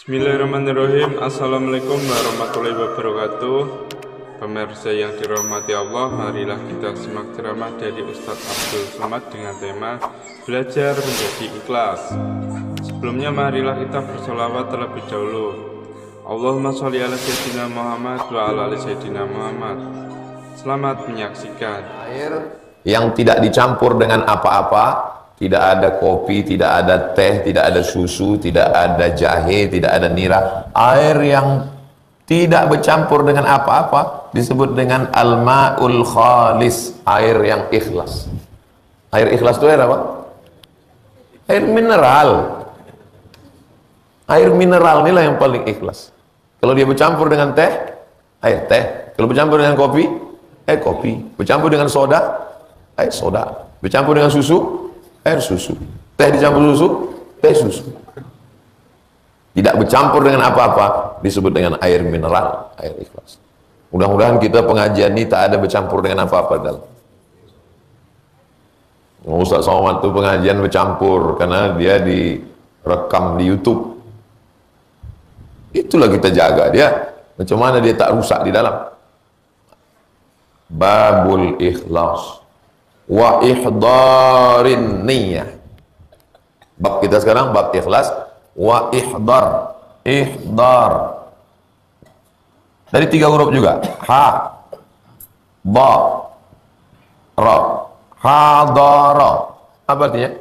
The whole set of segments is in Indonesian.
Bismillahirrahmanirrahim. Assalamualaikum warahmatullahi wabarakatuh. Pemirsa yang dirahmati Allah, marilah kita simak ceramah dari Ustadz Abdul Somad dengan tema Belajar Menjadi Ikhlas. Sebelumnya marilah kita bersolawat terlebih dahulu. Allahumma sholli ala sayyidina Muhammad wa ala ali sayyidina Muhammad. Selamat menyaksikan. Air yang tidak dicampur dengan apa-apa. Tidak ada kopi, tidak ada teh, tidak ada susu, tidak ada jahe, tidak ada nira. Air yang tidak bercampur dengan apa-apa disebut dengan al-ma'ul khalis, air yang ikhlas. Air ikhlas itu air apa? Air mineral. Air mineral inilah yang paling ikhlas. Kalau dia bercampur dengan teh, air teh. Kalau bercampur dengan kopi, air kopi. Bercampur dengan soda, air soda. Bercampur dengan susu, air susu. Teh dicampur susu, teh susu. Tidak bercampur dengan apa-apa disebut dengan air mineral, air ikhlas. Mudah-mudahan kita pengajian ini tak ada bercampur dengan apa-apa dalam. Ustaz Somad itu pengajian bercampur karena dia direkam di YouTube. Itulah kita jaga dia. Macam mana dia tak rusak di dalam. Babul ikhlas wa ihdarin niyah. Bab kita sekarang bab ikhlas wa ihdar. Ihdar dari 3 huruf juga, ha, ba, ra. Hadara apa artinya?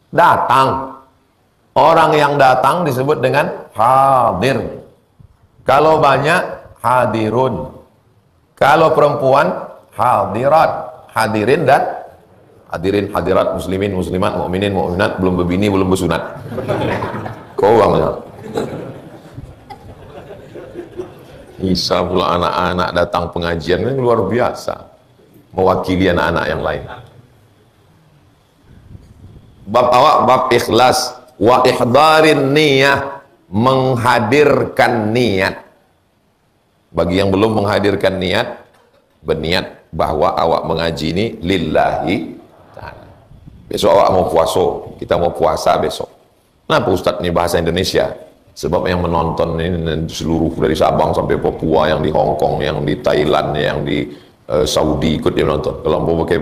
Datang. Orang yang datang disebut dengan hadir. Kalau banyak, hadirun. Kalau perempuan, hadirat. Hadirin dan hadirin, hadirat, muslimin, muslimat, mukminin, mukminat, belum berbini, belum bersunat. Kau orangnya. Isa pula anak-anak datang pengajian ini luar biasa, mewakili anak-anak yang lain. Bab awak bab ikhlas wa ihdarin niyah, menghadirkan niat. Bagi yang belum menghadirkan niat, berniat bahwa awak mengaji ini lillahi ta'ala. Besok awak mau puasa, kita mau puasa besok. Kenapa Ustaz ini bahasa Indonesia? Sebab yang menonton ini seluruh dari Sabang sampai Papua, yang di Hong Kong, yang di Thailand, yang di Saudi ikut dia menonton. Kalau mau pakai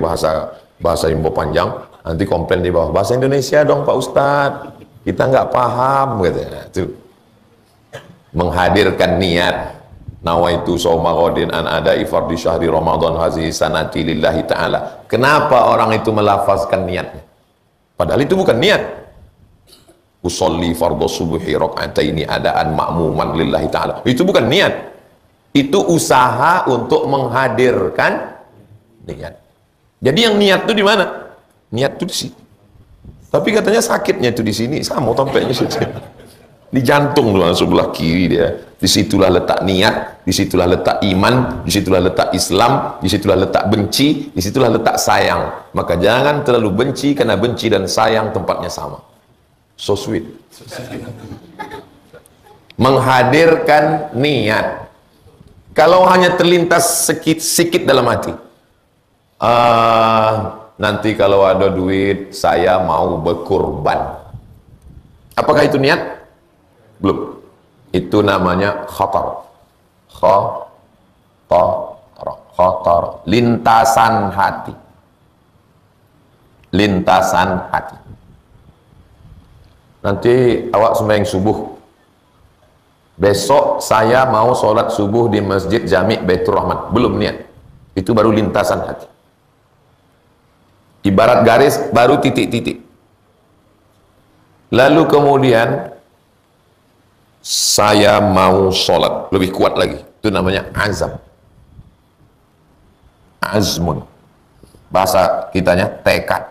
bahasa yang panjang, nanti komplain di bawah, bahasa Indonesia dong Pak Ustaz, kita nggak paham katanya. Itu menghadirkan niat. Nawaitu shauma ghadin an adai fardhi syahri Ramadan hazihi sanati lillahi ta'ala. Kenapa orang itu melafazkan niatnya? Padahal itu bukan niat. Usolli fardhu subuhi raka'ataini adaan ma'muman lillahi ta'ala. Itu bukan niat. Itu usaha untuk menghadirkan niat. Jadi yang niat itu di mana? Niat itu di sini. Tapi katanya sakitnya itu di sini. Sama tampaknya situ. Di jantung tuh sebelah kiri dia. Disitulah letak niat, disitulah letak iman, disitulah letak Islam, disitulah letak benci, disitulah letak sayang. Maka jangan terlalu benci, karena benci dan sayang tempatnya sama. So sweet. Menghadirkan niat. Kalau hanya terlintas sikit dalam hati, nanti kalau ada duit saya mau berkurban. Apakah itu niat? Belum. Itu namanya khatar. Khatar. Lintasan hati. Lintasan hati. Nanti awak sembahyang subuh. Besok saya mau sholat subuh di Masjid Jami' Baitur Rahman. Belum niat. Itu baru lintasan hati. Ibarat garis baru titik-titik. Lalu kemudian saya mau sholat, lebih kuat lagi, itu namanya azam. Azmun, bahasa kitanya tekad.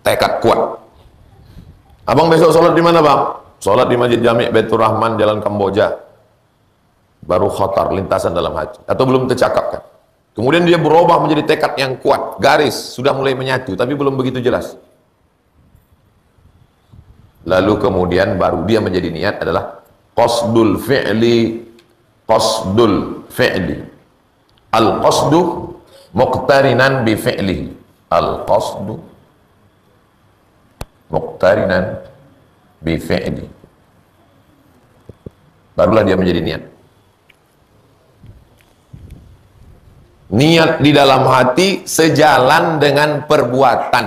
Tekad kuat. Abang besok sholat di mana bang? Sholat di Masjid Jami' Baitur Rahman, Jalan Kamboja. Baru khotar, lintasan dalam hati. Atau belum tercakapkan. Kemudian dia berubah menjadi tekad yang kuat, garis sudah mulai menyatu, tapi belum begitu jelas. Lalu kemudian baru dia menjadi niat adalah qasdul fi'li. Qasdul fi'li. Al-qasdu muqtarinan bi fi'lihi. Al-qasdu muqtarinan bi fi'li. Barulah dia menjadi niat. Niat di dalam hati sejalan dengan perbuatan.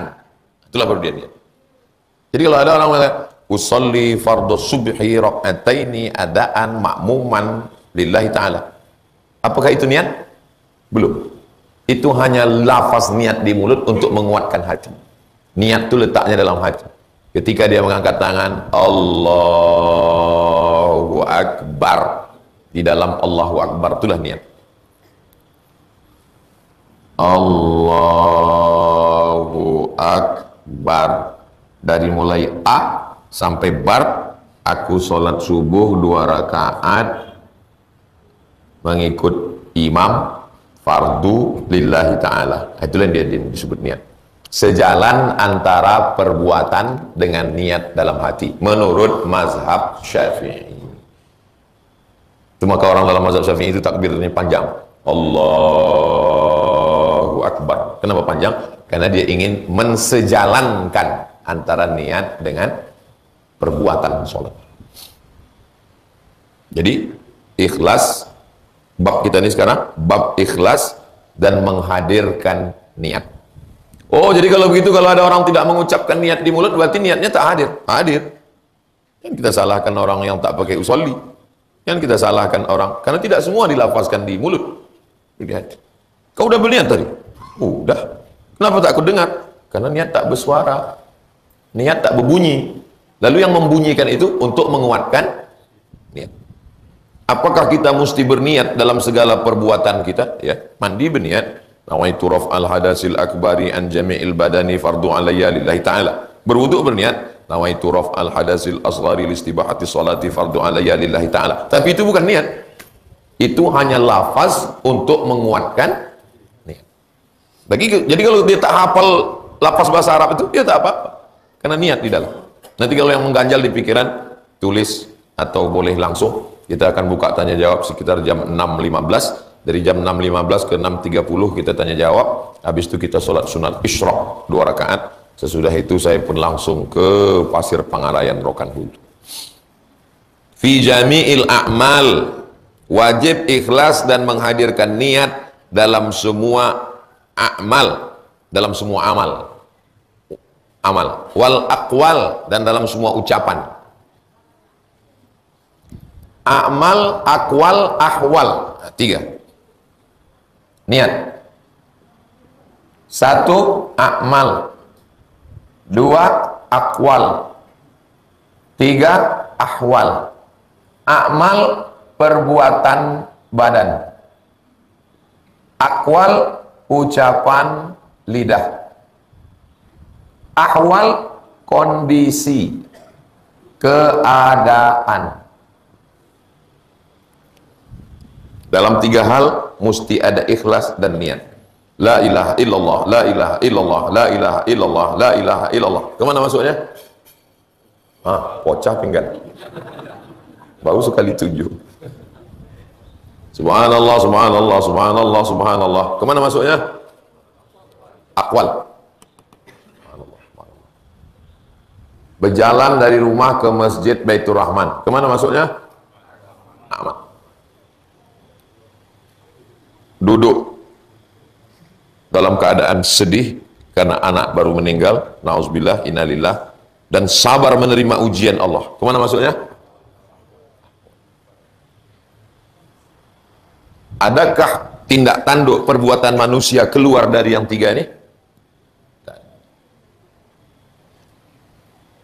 Itulah baru dia niat. Jadi kalau ada orang mengatakan usolli fardhu subhi raka'ataini adaan ma'muman lillahi ta'ala. Apakah itu niat? Belum. Itu hanya lafaz niat di mulut untuk menguatkan hati. Niat itu letaknya dalam hati. Ketika dia mengangkat tangan, Allahu Akbar. Di dalam Allahu Akbar itulah niat. Allahu Akbar. Dari mulai A sampai bar, aku sholat subuh 2 rakaat mengikut imam fardu lillahi ta'ala. Itulah yang dia disebut niat. Sejalan antara perbuatan dengan niat dalam hati menurut mazhab Syafi'i. Cuma kalau orang dalam mazhab Syafi'i itu takbirnya panjang. Allahu Akbar. Kenapa panjang? Karena dia ingin mensejalankan antara niat dengan perbuatan sholat. Jadi ikhlas, bab kita ini sekarang bab ikhlas dan menghadirkan niat. Oh, jadi kalau begitu, kalau ada orang tidak mengucapkan niat di mulut, berarti niatnya tak hadir. Hadir. Kan kita salahkan orang yang tak pakai usolli. Kan kita salahkan orang karena tidak semua dilafazkan di mulut. Lihat. Kau udah berniat tadi? Udah. Kenapa tak aku dengar? Karena niat tak bersuara. Niat tak berbunyi. Lalu yang membunyikan itu untuk menguatkan niat. Apakah kita mesti berniat dalam segala perbuatan kita? Ya, mandi berniat. Nawaitu raf'al hadasil akbari an jami'il badani fardu alayya lillahi ta'ala. Berwudu berniat. Nawaitu raf'al hadasil asghari listibahati salati fardu alayya lillahi ta'ala. Tapi itu bukan niat. Itu hanya lafaz untuk menguatkan niat. Jadi kalau dia tak hafal lafaz bahasa Arab itu, dia tak apa-apa. Karena niat di dalam. Nanti kalau yang mengganjal di pikiran, tulis atau boleh langsung. Kita akan buka tanya jawab sekitar jam 6.15. Dari jam 6.15 ke 6.30 kita tanya jawab. Habis itu kita sholat sunat isyraq 2 rakaat. Sesudah itu saya pun langsung ke Pasir Pangarayan Rokan Hulu. Fi jami'il a'mal, wajib ikhlas dan menghadirkan niat dalam semua a'mal, dalam semua amal. Wal aqwal, dan dalam semua ucapan. A'mal, aqwal, ahwal. 3. Niat. 1 a'mal, 2 aqwal, 3 ahwal. A'mal perbuatan badan, aqwal ucapan lidah, ahwal kondisi keadaan. Dalam 3 hal mesti ada ikhlas dan niat. La ilaha illallah, la ilaha illallah, la ilaha illallah, la ilaha illallah. Kemana masuknya? Pocah pinggan. Baru sekali 7. Subhanallah, subhanallah, subhanallah, subhanallah. Kemana masuknya? Akwal. Berjalan dari rumah ke masjid Baitur Rahman. Kemana masuknya? Amal. Duduk dalam keadaan sedih karena anak baru meninggal, nauzubillah, innalillah, dan sabar menerima ujian Allah. Kemana masuknya? Adakah tindak tanduk perbuatan manusia keluar dari yang 3 ini?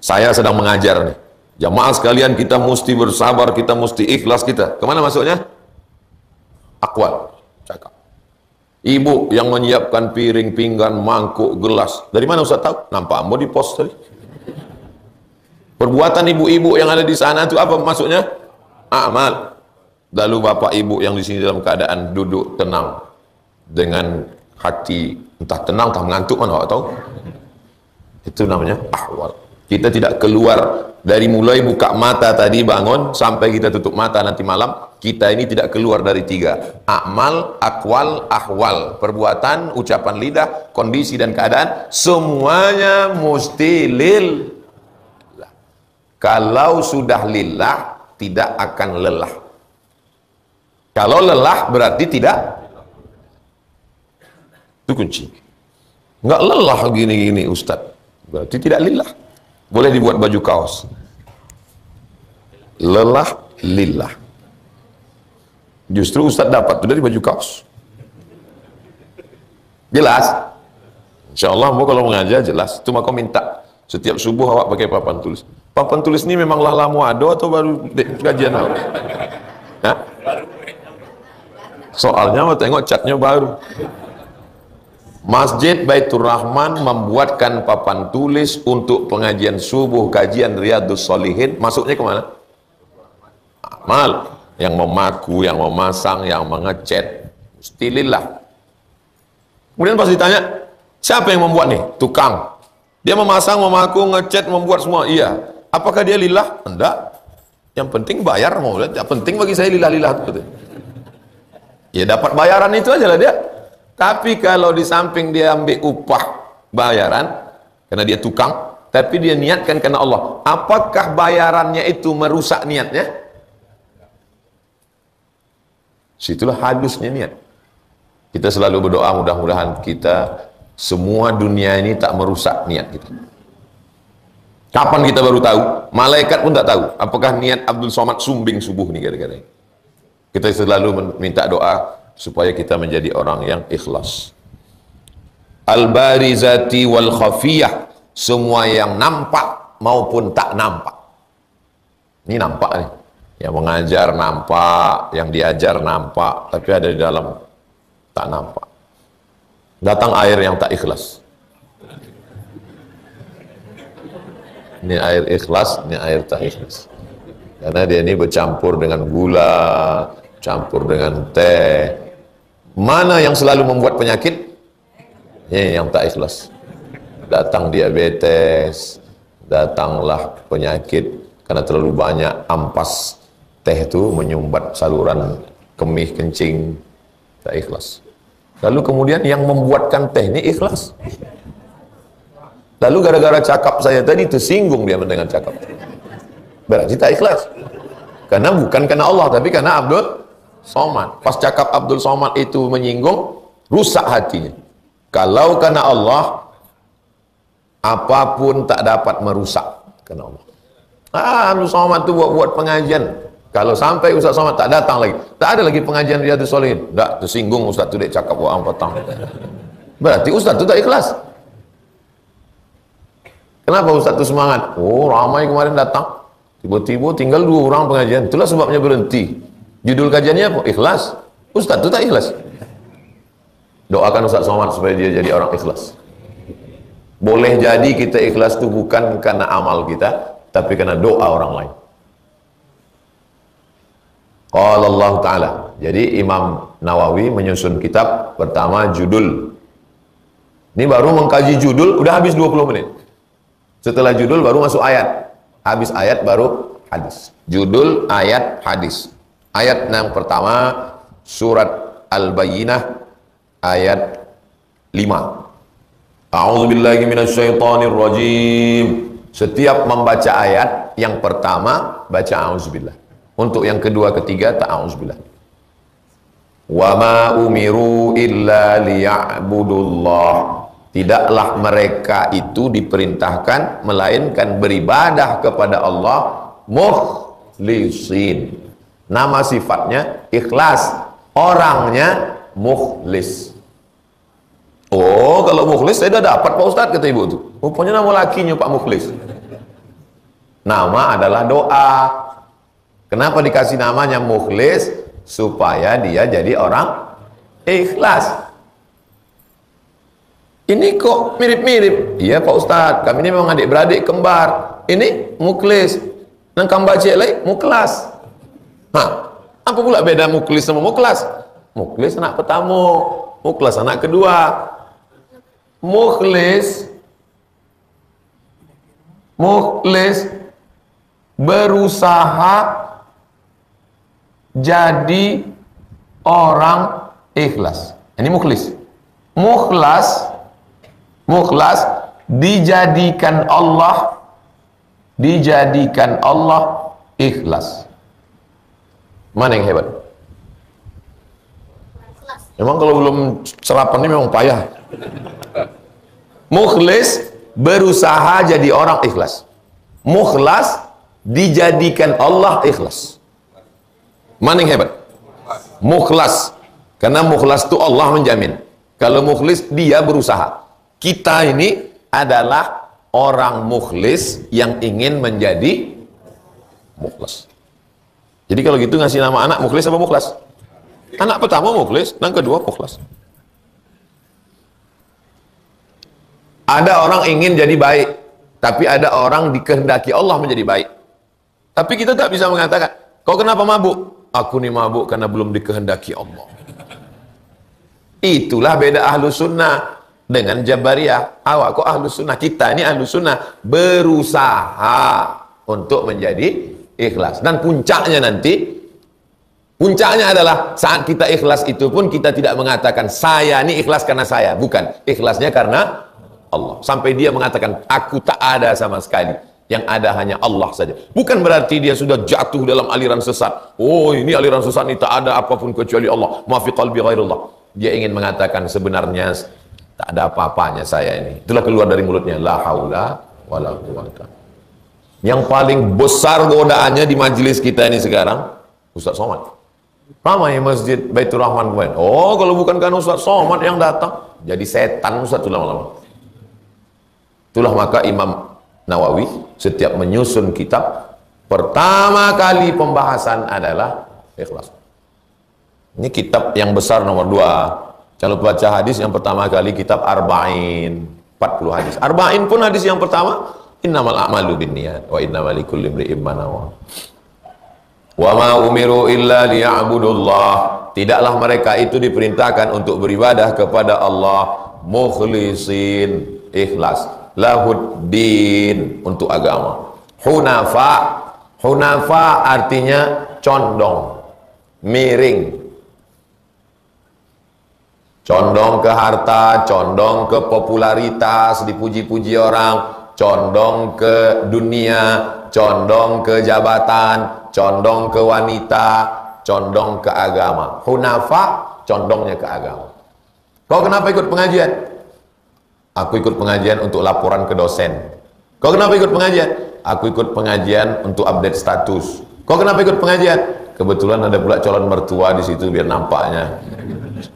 Saya sedang mengajar nih. Jamaah sekalian, kita mesti bersabar, kita mesti ikhlas kita. Kemana masuknya? Akwal. Cakap. Ibu yang menyiapkan piring, pinggan, mangkuk, gelas. Dari mana Ustaz tahu? Nampak ambo di pos tadi. Perbuatan ibu-ibu yang ada di sana itu apa maksudnya? Amal. Lalu bapak ibu yang di sini dalam keadaan duduk tenang dengan hati entah tenang entah mengantuk, mana tahu. Itu namanya ahwal. Kita tidak keluar dari mulai buka mata tadi bangun sampai kita tutup mata nanti malam, kita ini tidak keluar dari 3. Amal, akwal, ahwal. Perbuatan, ucapan lidah, kondisi dan keadaan, semuanya mesti lillah. Kalau sudah lillah, tidak akan lelah. Kalau lelah berarti tidak. Itu kunci. Nggak lelah gini-gini Ustaz, berarti tidak lillah. Boleh dibuat baju kaos. Lelah lillah. Justru Ustaz dapat itu dari baju kaos. Jelas? Insya Allah mau kalau mengajar jelas. Itu maka minta setiap subuh awak pakai papan tulis. Papan tulis ini memanglah lama ada atau baru kajian awak? Hah? Soalnya mau tengok catnya baru. Masjid Baitur Rahman membuatkan papan tulis untuk pengajian subuh, kajian Riyadhus Shalihin. Masuknya kemana? Amal. Yang memaku, yang memasang, yang mengecat. Mesti lillah. Kemudian pas ditanya, siapa yang membuat nih? Tukang. Dia memasang, memaku, ngecat, membuat semua. Iya. Apakah dia lillah? Enggak. Yang penting bayar mau. Yang penting bagi saya lillah-lillah. Ya dapat bayaran itu aja lah dia. Tapi kalau di samping dia ambil upah bayaran, karena dia tukang, tapi dia niatkan karena Allah. Apakah bayarannya itu merusak niatnya? Situlah hadusnya niat. Kita selalu berdoa mudah-mudahan kita semua dunia ini tak merusak niat kita. Kapan kita baru tahu? Malaikat pun tak tahu. Apakah niat Abdul Somad sumbing subuh nih gara-gara ini? Kita selalu minta doa supaya kita menjadi orang yang ikhlas. Al-barizati wal khafiyah, semua yang nampak maupun tak nampak. Ini nampak nih. Yang mengajar nampak, yang diajar nampak, tapi ada di dalam tak nampak. Datang air yang tak ikhlas. Ini air ikhlas, ini air tak ikhlas. Karena dia ini bercampur dengan gula, campur dengan teh. Mana yang selalu membuat penyakit? Ini yang tak ikhlas. Datang diabetes, datanglah penyakit karena terlalu banyak ampas teh itu menyumbat saluran kemih kencing, tak ikhlas. Lalu kemudian yang membuatkan teh ini ikhlas. Lalu gara-gara cakap saya tadi tersinggung dia mendengar cakap. Berarti tak ikhlas. Karena bukan karena Allah, tapi karena Abdul Somad. Pas cakap Abdul Somad itu menyinggung, rusak hatinya. Kalau karena Allah, apapun tak dapat merusak karena Allah. Abdul Somad itu buat pengajian. Kalau sampai Ustaz Somad tak datang lagi, tak ada lagi pengajian Riyadhus Shalihin. Tak tersinggung Ustaz tu dek cakap orang petang. Berarti Ustaz tu tak ikhlas. Kenapa Ustaz tu semangat? Oh, ramai kemarin datang. Tiba-tiba tinggal 2 orang pengajian. Itulah sebabnya berhenti. Judul kajiannya apa? Ikhlas. Ustaz tu tak ikhlas. Doakan Ustaz Somad supaya dia jadi orang ikhlas. Boleh jadi kita ikhlas tu bukan karena amal kita, tapi karena doa orang lain. Qala Allah Ta'ala. Jadi Imam Nawawi menyusun kitab pertama judul. Ini baru mengkaji judul, udah habis 20 menit. Setelah judul baru masuk ayat. Habis ayat baru hadis. Judul, ayat, hadis. Ayat yang pertama surat Al-Bayyinah ayat 5. A'udzubillahi minasyaitonirrajim. Setiap membaca ayat yang pertama baca a'udzubillah. Untuk yang kedua, ketiga tak a'udzubillah. Wa ma umiru illa liya'budullah. Tidaklah mereka itu diperintahkan melainkan beribadah kepada Allah mukhlisin. Nama sifatnya ikhlas, orangnya mukhlis. Oh, kalau mukhlis saya dah dapat Pak Ustadz, kata ibu tu. Rupanya nama lakinya Pak Mukhlis. Nama adalah doa. Kenapa dikasih namanya mukhlis? Supaya dia jadi orang ikhlas. Ini kok mirip-mirip? Iya Pak Ustadz, kami ini memang adik-beradik kembar. Ini mukhlis, nang kambacik lain mukhlas. Hah, apa pula beda mukhlis sama mukhlas? Mukhlis anak pertama, mukhlas anak kedua. Mukhlis berusaha jadi orang ikhlas. Ini mukhlis. Mukhlas dijadikan Allah dijadikan Allah ikhlas. Mana yang hebat? Memang kalau belum sarapan ini memang payah. Mukhlis berusaha jadi orang ikhlas. Mukhlas dijadikan Allah ikhlas. Mana yang hebat? Mukhlas. Karena mukhlas itu Allah menjamin. Kalau mukhlis dia berusaha. Kita ini adalah orang mukhlis yang ingin menjadi mukhlas. Jadi kalau gitu ngasih nama anak mukhlis apa mukhlas? Anak pertama mukhlis, yang kedua mukhlas. Ada orang ingin jadi baik, tapi ada orang dikehendaki Allah menjadi baik. Tapi kita tak bisa mengatakan, kau kenapa mabuk? Aku nih mabuk karena belum dikehendaki Allah. Itulah beda ahlu sunnah dengan Jabariyah. Awak kok ahlu sunnah? Kita ini ahlu sunnah berusaha untuk menjadi ikhlas. Dan puncaknya nanti, puncaknya adalah saat kita ikhlas itu pun kita tidak mengatakan saya ini ikhlas karena saya. Bukan, ikhlasnya karena Allah. Sampai dia mengatakan aku tak ada sama sekali, yang ada hanya Allah saja. Bukan berarti dia sudah jatuh dalam aliran sesat. Oh, ini aliran sesat ini tak ada apapun kecuali Allah. Ma fi qalbi ghairullah. Dia ingin mengatakan sebenarnya tak ada apa-apanya saya ini. Itulah keluar dari mulutnya, la haula wala quwwata. Yang paling besar godaannya di majelis kita ini sekarang, Ustaz Somad. Ramai masjid Baitur Rahman kemarin. Oh, kalau bukan kan Ustaz Somad yang datang, jadi setan Ustaz lama-lama. Itulah maka Imam Nawawi setiap menyusun kitab, pertama kali pembahasan adalah ikhlas. Ini kitab yang besar nomor 2. Kalau baca hadis yang pertama kali kitab Arba'in, 40 hadis. Arba'in pun hadis yang pertama, innamal a'malu binniyat wa innamal likulli imri'in ma nawa. Wa ma umiru illa liya'budullah. Tidaklah mereka itu diperintahkan untuk beribadah kepada Allah mukhlisin, ikhlas, lahuddin, untuk agama. Hunafa, hunafa artinya condong, miring. Condong ke harta, condong ke popularitas, dipuji-puji orang, condong ke dunia, condong ke jabatan, condong ke wanita, condong ke agama. Hunafa, condongnya ke agama. Kau kenapa ikut pengajian? Aku ikut pengajian untuk laporan ke dosen. Kau kenapa ikut pengajian? Aku ikut pengajian untuk update status. Kau kenapa ikut pengajian? Kebetulan ada pula calon mertua di situ biar nampaknya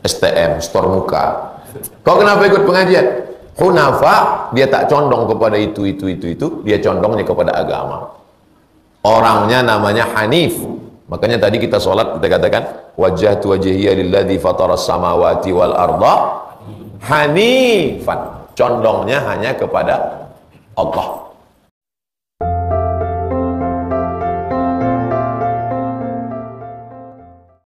STM, store muka. Kau kenapa ikut pengajian? Hunafa, dia tak condong kepada itu, dia condongnya kepada agama. Orangnya namanya Hanif. Makanya tadi kita sholat, kita katakan wajjahtu wajhiya lilladzi fataras samawati wal arda hanifan. Condongnya hanya kepada Allah.